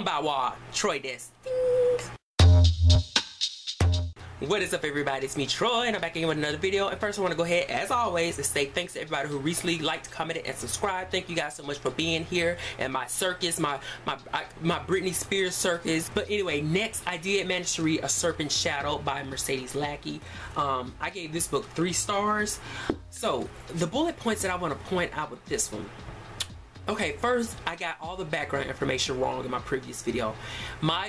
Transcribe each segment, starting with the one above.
Konbanwa, Troi des. What is up, everybody? It's me, Troi, and I'm back again with another video. And first I want to go ahead, as always, and say thanks to everybody who recently liked, commented, and subscribed. Thank you guys so much for being here and my circus, my Britney Spears circus. But anyway, next I did manage to read A Serpent Shadow by Mercedes Lackey. I gave this book 3 stars. So the bullet points that I want to point out with this one. Okay, first, I got all the background information wrong in my previous video.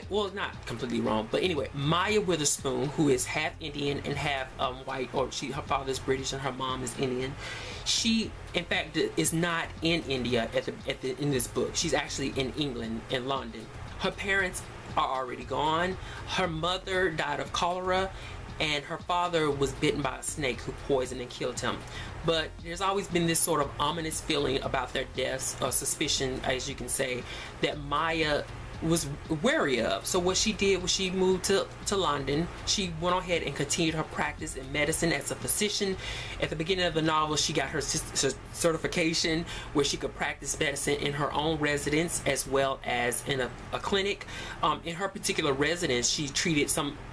Well, not completely wrong, but anyway, Maya Witherspoon, who is half Indian and half white, or her father's British and her mom is Indian. She, in fact, is not in India in this book. She's actually in England, in London. Her parents are already gone. Her mother died of cholera, and her father was bitten by a snake who poisoned and killed him. But there's always been this sort of ominous feeling about their deaths, or suspicion, as you can say, that Maya was wary of. So what she did was she moved to London. She went ahead and continued her practice in medicine as a physician. At the beginning of the novel, she got her certification where she could practice medicine in her own residence as well as in a clinic. In her particular residence, she treated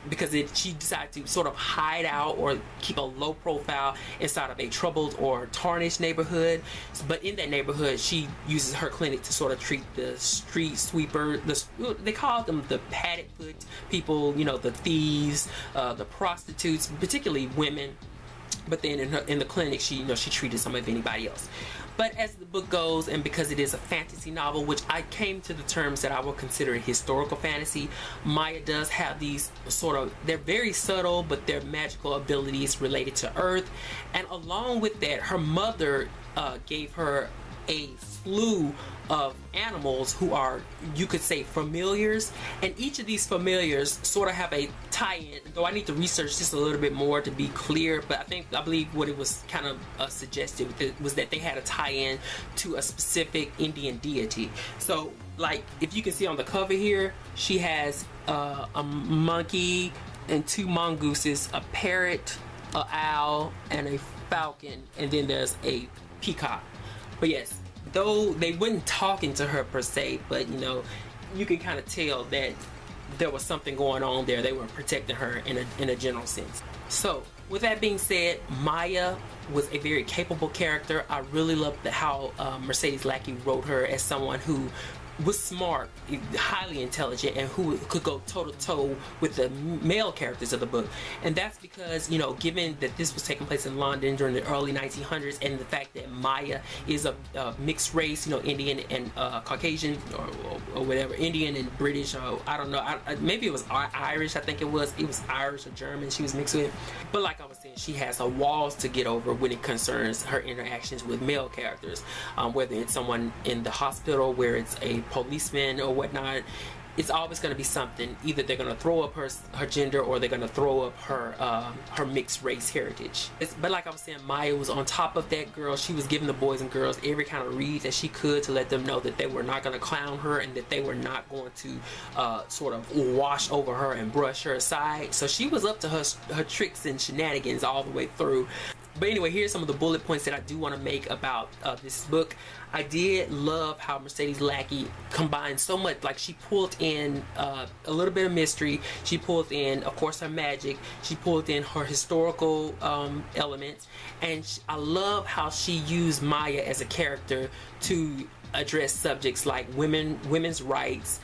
because she decided to sort of hide out or keep a low profile inside of a troubled or tarnished neighborhood. But in that neighborhood, she uses her clinic to sort of treat the street sweeper, they call them the padded foot people, you know, the thieves, the prostitutes, particularly women. But then in the clinic, she treated some of anybody else. But as the book goes, and because it is a fantasy novel, which I came to the terms that I will consider historical fantasy, Maya does have these they're very subtle, but they're magical abilities related to Earth. And along with that, her mother gave her a slew of animals who are, you could say, familiars, and each of these familiars sort of have a tie-in, though I need to research just a little bit more to be clear, but I believe what it was kind of suggested was that they had a tie-in to a specific Indian deity. So like if you can see on the cover here, she has a monkey and 2 mongooses, a parrot, an owl, and a falcon, and then there's a peacock. But yes, though they weren't talking to her per se, but you know, you can kind of tell that there was something going on there. They were protecting her in a general sense. So with that being said, Maya was a very capable character. I really loved how Mercedes Lackey wrote her as someone who was smart, highly intelligent, and who could go toe-to-toe with the male characters of the book. And that's because, you know, given that this was taking place in London during the early 1900s, and the fact that Maya is a mixed race, you know, Indian and Caucasian, or whatever, Indian and British, or I don't know, maybe it was Irish, I think it was Irish or German she was mixed with. But like I was saying, she has walls to get over when it concerns her interactions with male characters, whether it's someone in the hospital, where it's a policeman or whatnot. It's always going to be something. Either they're going to throw up her gender, or they're going to throw up her mixed race heritage. But like I was saying, Maya was on top of that girl. She was giving the boys and girls every kind of read that she could to let them know that they were not going to clown her, and that they were not going to sort of wash over her and brush her aside. So she was up to her tricks and shenanigans all the way through. But anyway, here's some of the bullet points that I do want to make about this book. I did love how Mercedes Lackey combined so much. Like, she pulled in a little bit of mystery. She pulled in, of course, her magic. She pulled in her historical elements. And I love how she used Maya as a character to address subjects like women's rights,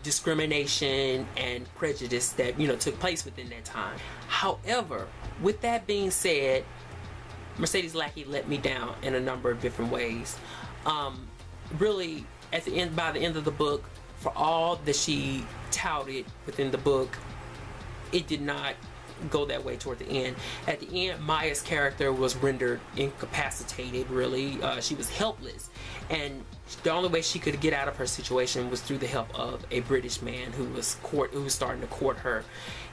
discrimination, and prejudice that, you know, took place within that time. However, with that being said, Mercedes Lackey let me down in a number of different ways. Really, by the end of the book, for all that she touted within the book, it did not go that way toward the end. At the end, Maya's character was rendered incapacitated, really. She was helpless, and the only way she could get out of her situation was through the help of a British man who was starting to court her,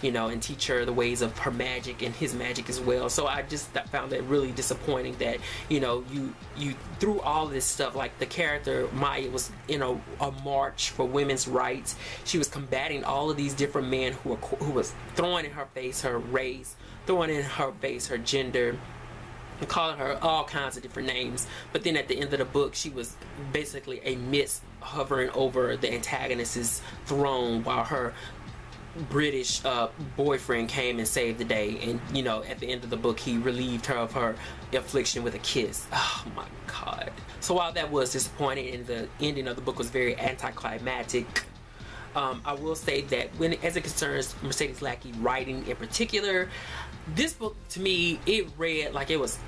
you know, and teach her the ways of her magic and his magic as well. So I just found that really disappointing that, you know, you through all this stuff, like the character Maya was in a march for women's rights. She was combating all of these different men who was throwing in her face her race, throwing in her face her gender, calling her all kinds of different names. But then at the end of the book, she was basically a mist hovering over the antagonist's throne while her British boyfriend came and saved the day. And you know, at the end of the book, he relieved her of her affliction with a kiss. Oh my god. So while that was disappointing and the ending of the book was very anticlimactic, I will say that when, as it concerns Mercedes Lackey writing in particular, this book to me, it read like it was,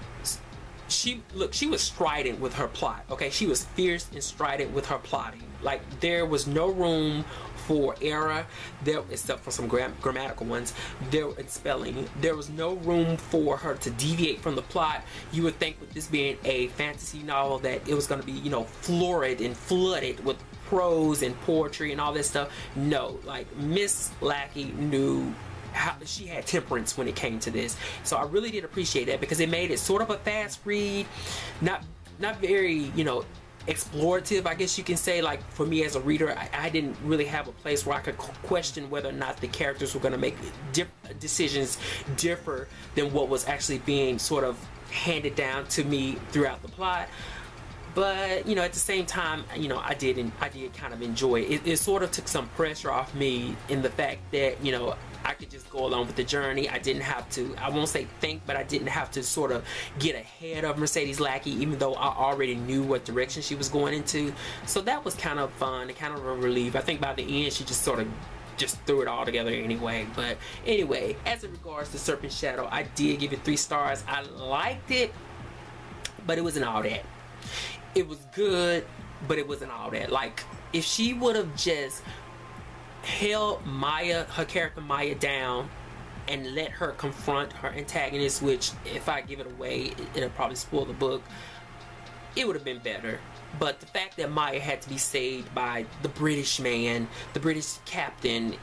she was strident with her plot. Okay, she was fierce and strident with her plotting. Like, there was no room for error there, except for some grammatical ones there in spelling. There was no room for her to deviate from the plot. You would think with this being a fantasy novel that it was going to be, you know, florid and flooded with prose and poetry and all this stuff. No, like, Miss Lackey knew how she had temperance when it came to this. So I really did appreciate that, because it made it sort of a fast read, not very, you know, explorative, I guess you can say. Like, for me as a reader, I didn't really have a place where I could question whether or not the characters were going to make decisions differ than what was actually being sort of handed down to me throughout the plot. But, you know, at the same time, you know, I did kind of enjoy it. It sort of took some pressure off me in the fact that, you know, I could just go along with the journey. I didn't have to, I won't say think, but I didn't have to sort of get ahead of Mercedes Lackey, even though I already knew what direction she was going into. So that was kind of fun and kind of a relief. I think by the end, she just sort of just threw it all together anyway. But anyway, as it regards to Serpent Shadow, I did give it 3 stars. I liked it, but it wasn't all that. It was good, but it wasn't all that. Like, if she would have just held Maya, her character Maya, down and let her confront her antagonist, which if I give it away, it'll probably spoil the book, it would have been better. But the fact that Maya had to be saved by the British man, the British captain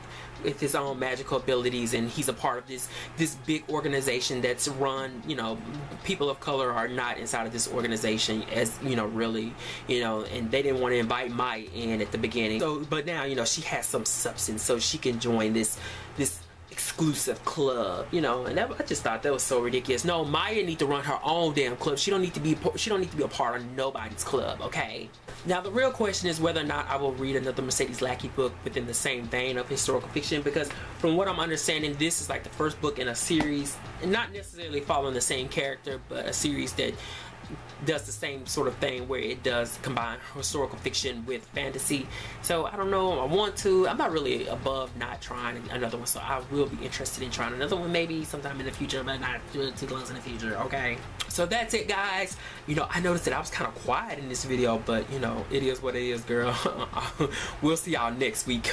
with his own magical abilities, and he's a part of this big organization that's run, you know, people of color are not inside of this organization, as you know, really, you know, and they didn't want to invite Maya in at the beginning. So, but now, you know, she has some substance, so she can join this exclusive club, you know. And that, I just thought that was so ridiculous. No, Maya need to run her own damn club. She don't need to be a part of nobody's club, okay? Now the real question is whether or not I will read another Mercedes Lackey book within the same vein of historical fiction, because from what I'm understanding, this is like the first book in a series, and not necessarily following the same character, but a series that does the same sort of thing where it does combine historical fiction with fantasy. So I don't know, I want to. I'm not really above not trying another one, so I will be interested in trying another one maybe sometime in the future, but not too close in the future, okay? So that's it, guys. You know, I noticed that I was kind of quiet in this video, but you know, it is what it is, girl. We'll see y'all next week.